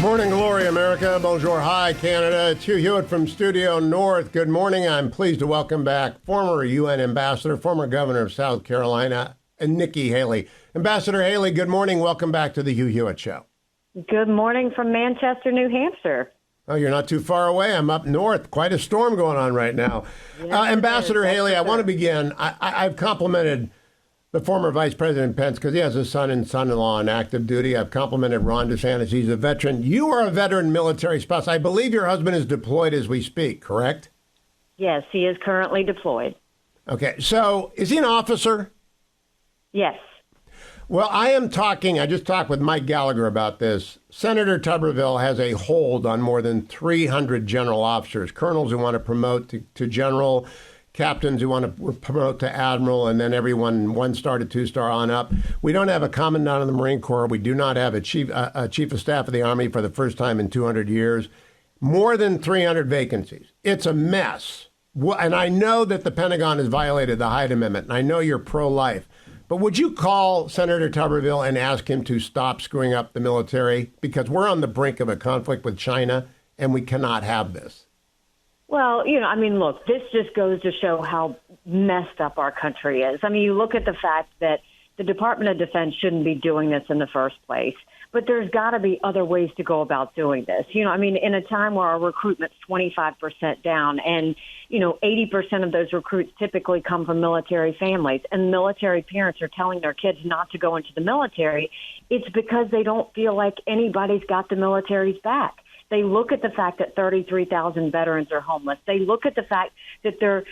Morning glory, America. Bonjour, hi, Canada. It's Hugh Hewitt from Studio North. Good morning. I'm pleased to welcome back former UN ambassador, former governor of South Carolina, and Nikki Haley. Ambassador Haley, good morning. Welcome back to the Hugh Hewitt Show. Good morning from Manchester, New Hampshire. Oh, you're not too far away. I'm up north. Quite a storm going on right now. Yes, Ambassador Haley, I want to begin. I've complimented the former Vice President Pence because he has a son and son-in-law on active duty. I've complimented Ron DeSantis. He's a veteran. You are a veteran military spouse. I believe your husband is deployed as we speak, correct? Yes, he is currently deployed. Okay, so is he an officer? Yes. Well, I just talked with Mike Gallagher about this. Senator Tuberville has a hold on more than 300 general officers, colonels who want to promote to general, captains who want to promote to admiral, and then everyone 1-star to 2-star on up. We don't have a commandant of the Marine Corps. We do not have a chief of staff of the Army for the first time in 200 years. More than 300 vacancies. It's a mess. And I know that the Pentagon has violated the Hyde Amendment, and I know you're pro-life. But would you call Senator Tuberville and ask him to stop screwing up the military? Because we're on the brink of a conflict with China, and we cannot have this. Well, look, this just goes to show how messed up our country is. I mean, you look at the fact that the Department of Defense shouldn't be doing this in the first place, but there's got to be other ways to go about doing this. In a time where our recruitment's 25% down and, 80% of those recruits typically come from military families, and military parents are telling their kids not to go into the military, it's because they don't feel like anybody's got the military's back. They look at the fact that 33,000 veterans are homeless. They look at the fact that they're,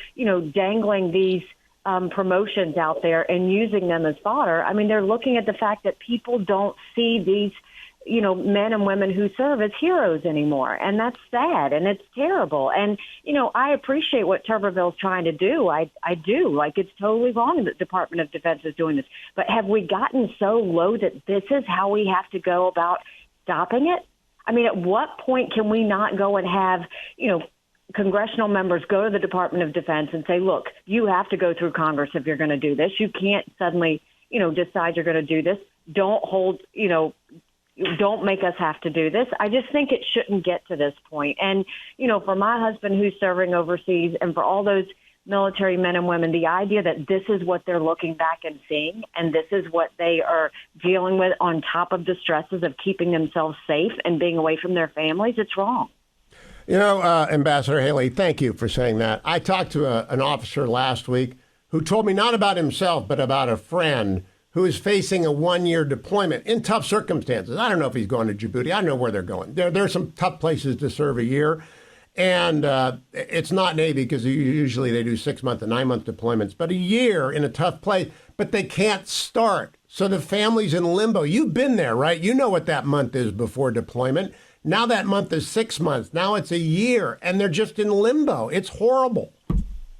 dangling these promotions out there and using them as fodder. I mean, they're looking at the fact that people don't see these, men and women who serve as heroes anymore. And that's sad and it's terrible. And, I appreciate what Tuberville's trying to do. I do. Like, it's totally wrong that the Department of Defense is doing this. But have we gotten so low that this is how we have to go about stopping it? I mean, at what point can we not go and have, congressional members go to the Department of Defense and say, look, you have to go through Congress if you're going to do this. You can't suddenly, decide you're going to do this. Don't make us have to do this. I just think it shouldn't get to this point. And, for my husband who's serving overseas and for all those military men and women, the idea that this is what they're looking back and seeing, and this is what they are dealing with on top of the stresses of keeping themselves safe and being away from their families, it's wrong. Ambassador Haley, thank you for saying that. I talked to an officer last week who told me not about himself, but about a friend who is facing a 1-year deployment in tough circumstances. I don't know if he's going to Djibouti. I don't know where they're going. There are some tough places to serve a year. And it's not Navy because usually they do 6-month and 9-month deployments, but a year in a tough place, but they can't start. So the family's in limbo. You've been there, right? You know what that month is before deployment. Now that month is 6 months. Now it's a year, and they're just in limbo. It's horrible.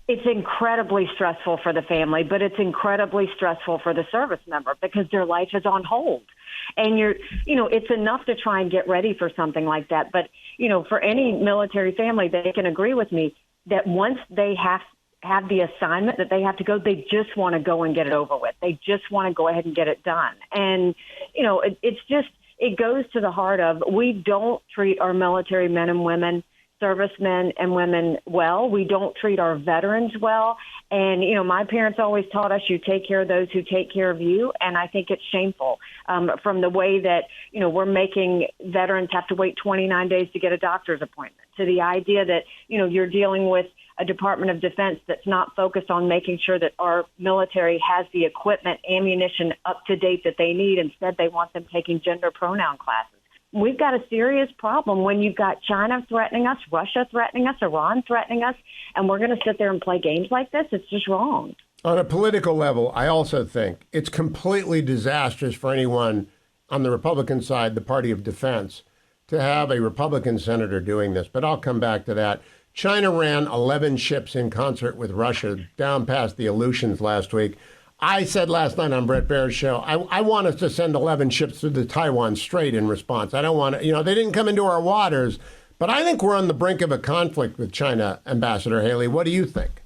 It's incredibly stressful for the family, but it's incredibly stressful for the service member because their life is on hold. And it's enough to try and get ready for something like that. But, for any military family, they can agree with me that once they have the assignment that they have to go, they just want to go and get it over with. They just want to go ahead and get it done. And, it goes to the heart of we don't treat our military men and women, servicemen and women well. We don't treat our veterans well. And, my parents always taught us you take care of those who take care of you. And I think it's shameful from the way that, we're making veterans have to wait 29 days to get a doctor's appointment, to the idea that, you're dealing with a Department of Defense that's not focused on making sure that our military has the equipment, ammunition up to date that they need. Instead, they want them taking gender pronoun classes. We've got a serious problem when you've got China threatening us, Russia threatening us, Iran threatening us, and we're going to sit there and play games like this. It's just wrong. On a political level, I also think it's completely disastrous for anyone on the Republican side, the party of defense, to have a Republican senator doing this. But I'll come back to that. China ran 11 ships in concert with Russia down past the Aleutians last week. I said last night on Brett Baer's show, I want us to send 11 ships through the Taiwan Strait in response. I don't want to, they didn't come into our waters, but I think we're on the brink of a conflict with China, Ambassador Haley. What do you think?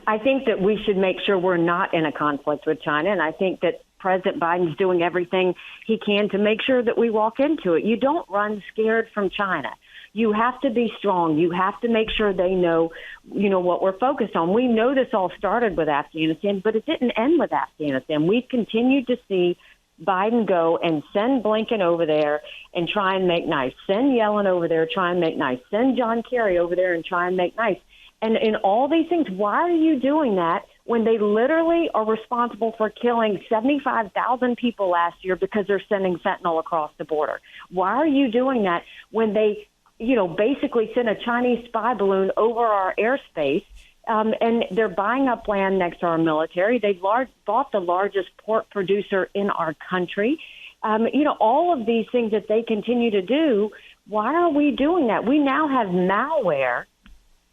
I think that we should make sure we're not in a conflict with China, and I think that President Biden's doing everything he can to make sure that we walk into it. You don't run scared from China. You have to be strong. You have to make sure they know, what we're focused on. We know this all started with Afghanistan, but it didn't end with Afghanistan. We've continued to see Biden go and send Blinken over there and try and make nice. Send Yellen over there, try and make nice. Send John Kerry over there and try and make nice. And in all these things, why are you doing that when they literally are responsible for killing 75,000 people last year because they're sending fentanyl across the border? Why are you doing that when they basically sent a Chinese spy balloon over our airspace, and they're buying up land next to our military? They've bought the largest pork producer in our country. All of these things that they continue to do, why are we doing that? We now have malware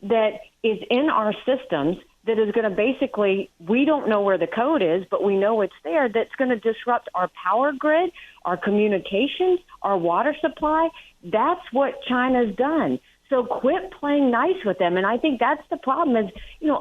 that is in our systems that is going to basically, we don't know where the code is, but we know it's there, that's going to disrupt our power grid, our communications, our water supply. That's what China's done. So quit playing nice with them. And I think that's the problem is,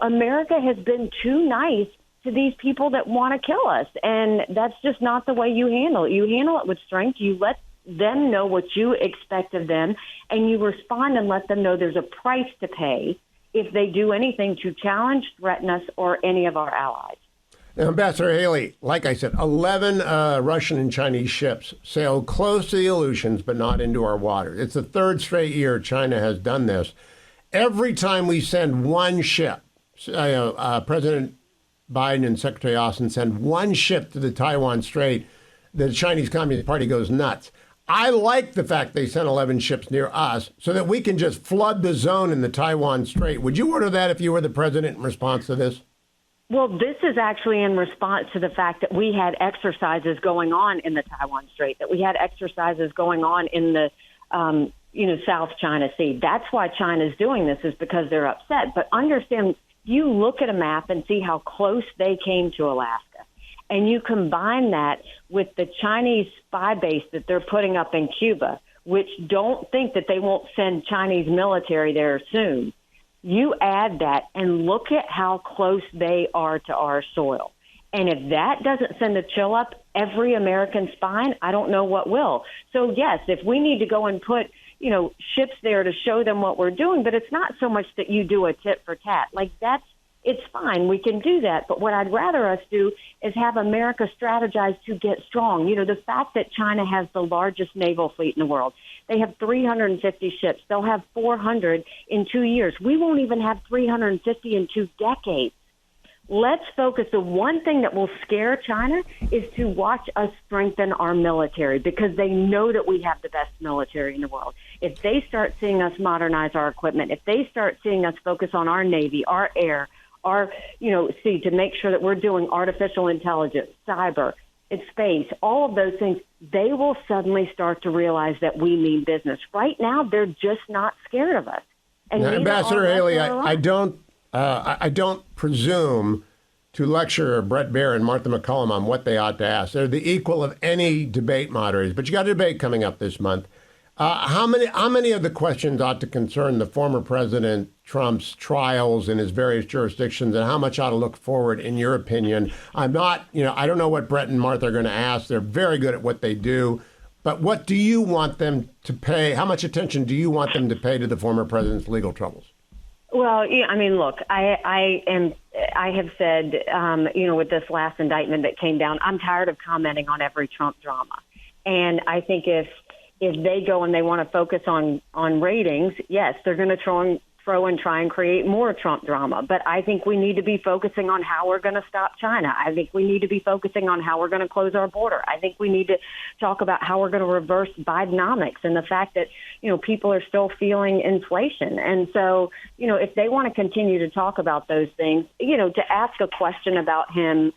America has been too nice to these people that want to kill us. And that's just not the way you handle it. You handle it with strength. You let them know what you expect of them, and you respond and let them know there's a price to pay if they do anything to challenge, threaten us, or any of our allies. Now, Ambassador Haley, like I said, 11 Russian and Chinese ships sailed close to the Aleutians, but not into our waters. It's the third straight year China has done this. Every time we send one ship, President Biden and Secretary Austin send one ship to the Taiwan Strait, the Chinese Communist Party goes nuts. I like the fact they sent 11 ships near us so that we can just flood the zone in the Taiwan Strait. Would you order that if you were the president in response to this? Well, this is actually in response to the fact that we had exercises going on in the Taiwan Strait, that we had exercises going on in the, South China Sea. That's why China's doing this, is because they're upset. But understand, you look at a map and see how close they came to Alaska. And you combine that with the Chinese spy base that they're putting up in Cuba, which don't think that they won't send Chinese military there soon. You add that and look at how close they are to our soil. And if that doesn't send a chill up every American spine, I don't know what will. So, yes, if we need to go and put, ships there to show them what we're doing, but it's not so much that you do a tit for tat. It's fine. We can do that. But what I'd rather us do is have America strategize to get strong. The fact that China has the largest naval fleet in the world, they have 350 ships. They'll have 400 in 2 years. We won't even have 350 in 2 decades. Let's focus. The one thing that will scare China is to watch us strengthen our military, because they know that we have the best military in the world. If they start seeing us modernize our equipment, if they start seeing us focus on our Navy, our air, to make sure that we're doing artificial intelligence, cyber, space, all of those things, they will suddenly start to realize that we mean business. Right now, they're just not scared of us. And now, Ambassador Haley, I don't presume to lecture Brett Baer and Martha McCollum on what they ought to ask. They're the equal of any debate moderators. But you got a debate coming up this month. How many of the questions ought to concern the former President Trump's trials in his various jurisdictions, and how much ought to look forward, in your opinion? I don't know what Brett and Martha are going to ask. They're very good at what they do. But what do you want them to pay? How much attention do you want them to pay to the former president's legal troubles? Well, look, I have said, with this last indictment that came down, I'm tired of commenting on every Trump drama. And I think if they go and they want to focus on ratings, yes, they're going to throw and try and create more Trump drama. But I think we need to be focusing on how we're going to stop China. I think we need to be focusing on how we're going to close our border. I think we need to talk about how we're going to reverse Bidenomics and the fact that, people are still feeling inflation. And so, if they want to continue to talk about those things, to ask a question about him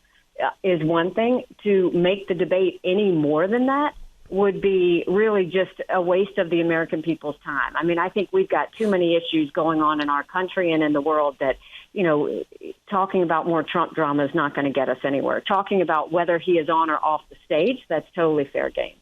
is one thing. To make the debate any more than that would be really just a waste of the American people's time. I think we've got too many issues going on in our country and in the world that, talking about more Trump drama is not going to get us anywhere. Talking about whether he is on or off the stage, that's totally fair game.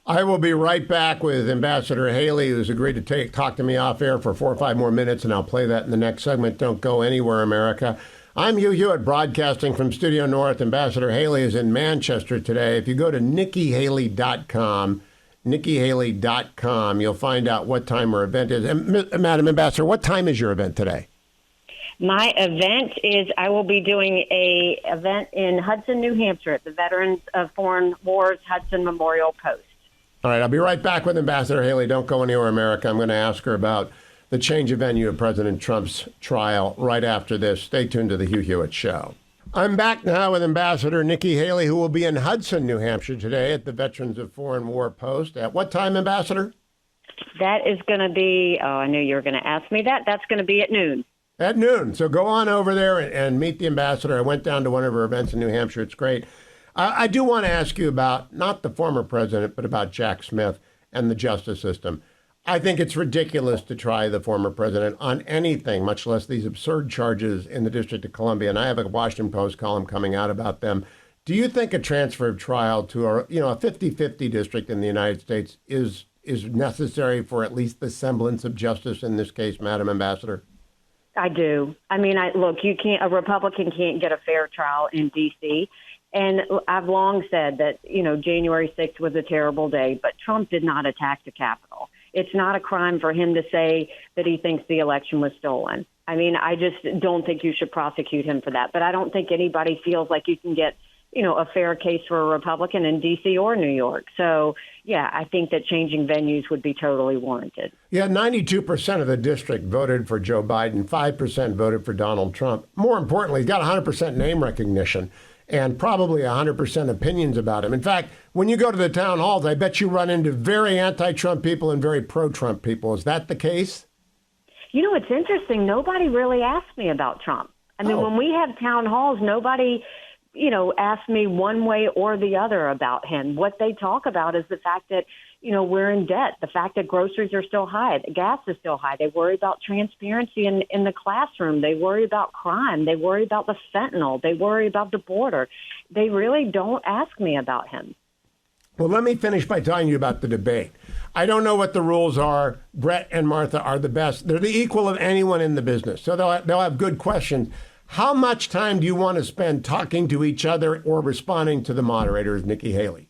I will be right back with Ambassador Haley, who's agreed to talk to me off air for 4 or 5 more minutes, and I'll play that in the next segment. Don't go anywhere, America. I'm Hugh Hewitt, broadcasting from Studio North. Ambassador Haley is in Manchester today. If you go to NikkiHaley.com, you'll find out what time her event is. And, Madam Ambassador, what time is your event today? My event is I will be doing a event in Hudson, New Hampshire at the Veterans of Foreign Wars Hudson Memorial Post. All right, I'll be right back with Ambassador Haley. Don't go anywhere, America. I'm going to ask her about the change of venue of President Trump's trial right after this. Stay tuned to the Hugh Hewitt Show. I'm back now with Ambassador Nikki Haley, who will be in Hudson, New Hampshire today at the Veterans of Foreign War Post. At what time, Ambassador? That is going to be, I knew you were going to ask me that. That's going to be at noon. At noon. So go on over there and meet the ambassador. I went down to one of her events in New Hampshire. It's great. I do want to ask you about not the former president, but about Jack Smith and the justice system. I think it's ridiculous to try the former president on anything, much less these absurd charges in the District of Columbia. And I have a Washington Post column coming out about them. Do you think a transfer of trial to a 50-50 district in the United States is necessary for at least the semblance of justice in this case, Madam Ambassador? I do. I mean, look, a Republican can't get a fair trial in D.C., and I've long said that, January 6th was a terrible day, but Trump did not attack the Capitol. It's not a crime for him to say that he thinks the election was stolen. I mean, I just don't think you should prosecute him for that. But I don't think anybody feels like you can get, a fair case for a Republican in D.C. or New York. So, yeah, I think that changing venues would be totally warranted. Yeah, 92% of the district voted for Joe Biden, 5% voted for Donald Trump. More importantly, he's got 100% name recognition and probably 100% opinions about him. In fact, when you go to the town halls, I bet you run into very anti-Trump people and very pro-Trump people. Is that the case? It's interesting. Nobody really asked me about Trump. I mean, when we have town halls, nobody asked me one way or the other about him. What they talk about is the fact that, we're in debt, the fact that groceries are still high, gas is still high. They worry about transparency in the classroom. They worry about crime. They worry about the fentanyl. They worry about the border. They really don't ask me about him. Well, let me finish by telling you about the debate. I don't know what the rules are. Brett and Martha are the best. They're the equal of anyone in the business, so they'll have good questions. How much time do you want to spend talking to each other or responding to the moderators, Nikki Haley?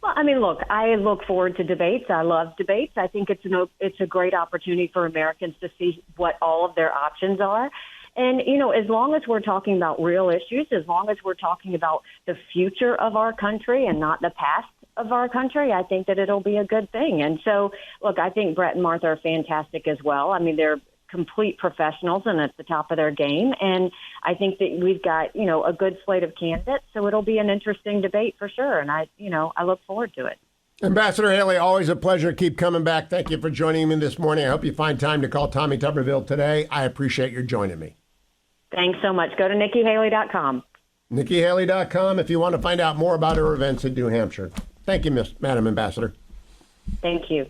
Well, I mean, look, I look forward to debates. I love debates. I think it's a great opportunity for Americans to see what all of their options are. And, as long as we're talking about real issues, as long as we're talking about the future of our country and not the past of our country, I think that it'll be a good thing. And so, look, I think Brett and Martha are fantastic as well. I mean, they're complete professionals and at the top of their game. And I think that we've got, a good slate of candidates. So it'll be an interesting debate for sure. And I look forward to it. Ambassador Haley, always a pleasure. Keep coming back. Thank you for joining me this morning. I hope you find time to call Tommy Tuberville today. I appreciate your joining me. Thanks so much. Go to NikkiHaley.com. NikkiHaley.com if you want to find out more about her events in New Hampshire. Thank you, Madam Ambassador. Thank you.